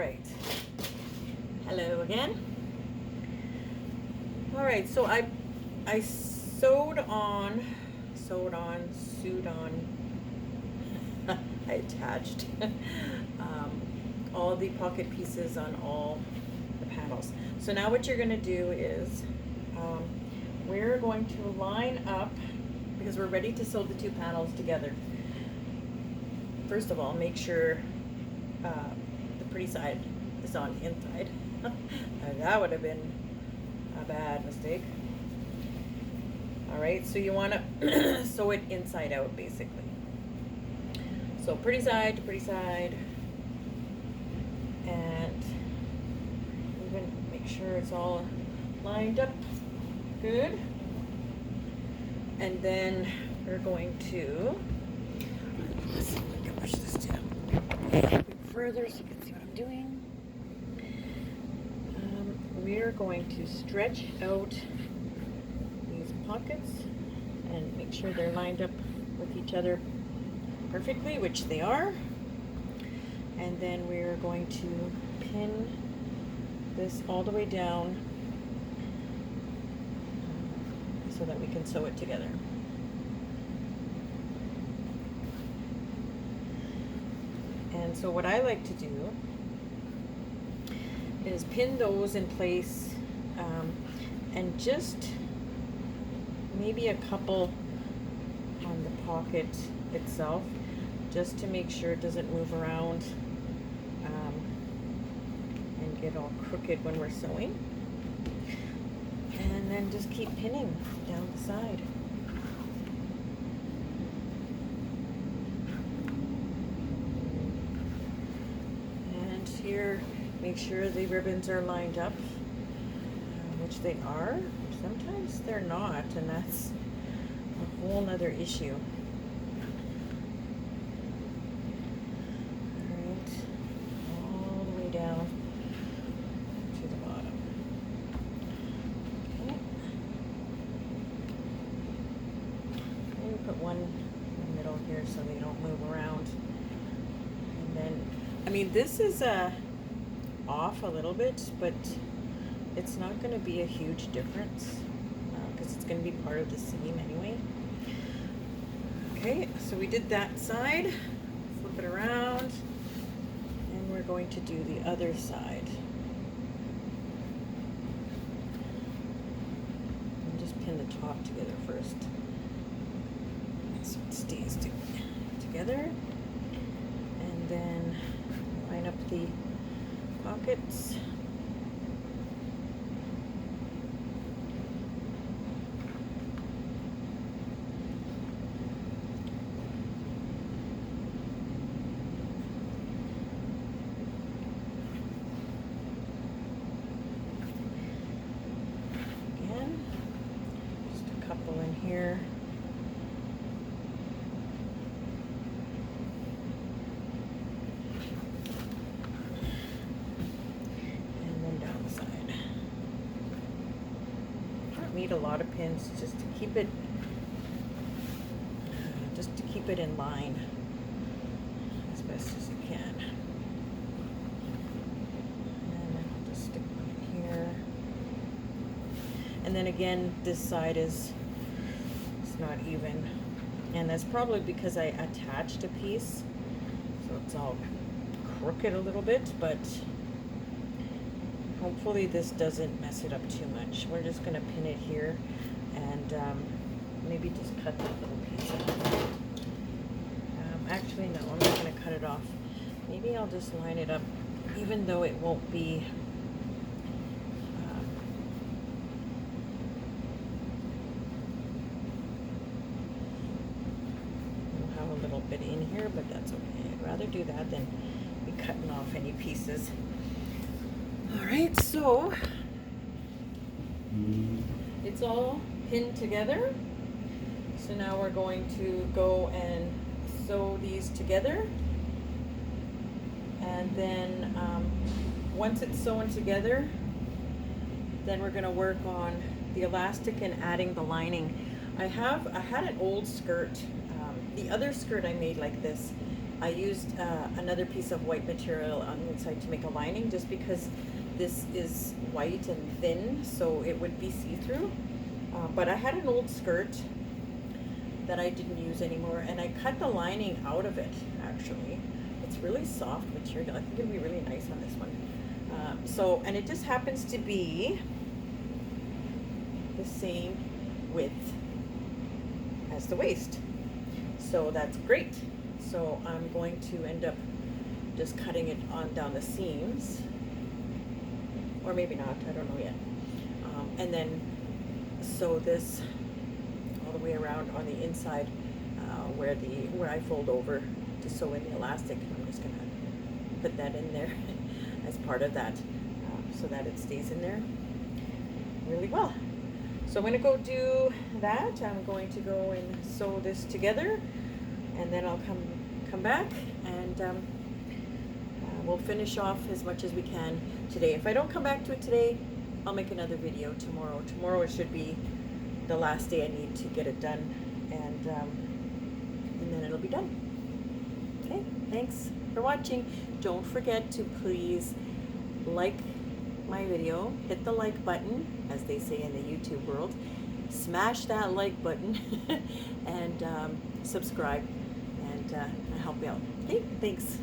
right. Hello again. All right, so I sewed on, I attached all the pocket pieces on all the panels. So now what you're gonna do is, we're going to line up, because we're ready to sew the two panels together. First of all, make sure the pretty side is on the inside. That would have been a bad mistake. All right, so you want to sew it inside out, basically. So pretty side to pretty side, and even make sure it's all lined up good. And then we're going to, let's see if we can push this down a bit further so you can see what I'm doing. We're going to stretch out these pockets and make sure they're lined up with each other perfectly, which they are. And then we're going to pin this all the way down so that we can sew it together. And so what I like to do is pin those in place, and just maybe a couple on the pocket itself, just to make sure it doesn't move around and get all crooked when we're sewing. And then just keep pinning down the side. And here, make sure the ribbons are lined up, which they are. Sometimes they're not, and that's a whole nother issue. Alright, all the way down to the bottom. Okay. Maybe put one in the middle here so they don't move around. And then, I mean, this is off a little bit, but it's not going to be a huge difference because it's going to be part of the seam anyway. Okay, so we did that side. Flip it around, and we're going to do the other side. And just pin the top together first, so it stays together, and then line up the pockets. Again, just a couple in here. Need a lot of pins just to keep it in line as best as you can. And then I'll just stick one in here. And then again, this side it's not even, and that's probably because I attached a piece, so it's all crooked a little bit, but hopefully this doesn't mess it up too much. We're just going to pin it here and maybe just cut that little piece off. Actually, no, I'm not going to cut it off. Maybe I'll just line it up, even though it won't be we'll have a little bit in here, but that's okay. I'd rather do that than be cutting off any pieces. All right, so it's all pinned together. So now we're going to go and sew these together. And then once it's sewn together, then we're going to work on the elastic and adding the lining. I had an old skirt. The other skirt I made like this, I used another piece of white material on the inside to make a lining, just because this is white and thin, so it would be see-through. But I had an old skirt that I didn't use anymore, and I cut the lining out of it, actually. It's really soft material. I think it'll be really nice on this one. And it just happens to be the same width as the waist. So that's great. So I'm going to end up just cutting it on down the seams, or maybe not, I don't know yet. And then sew this all the way around on the inside, where I fold over to sew in the elastic. I'm just gonna put that in there as part of that, so that it stays in there really well. So I'm gonna go do that. I'm going to go and sew this together, and then I'll come back, and we'll finish off as much as we can today. If I don't come back to it today, I'll make another video tomorrow. Tomorrow it should be the last day I need to get it done, and then it'll be done. Okay, thanks for watching. Don't forget to please like my video, hit the like button, as they say in the YouTube world, smash that like button, and subscribe, and I'll help you out. Okay, thanks.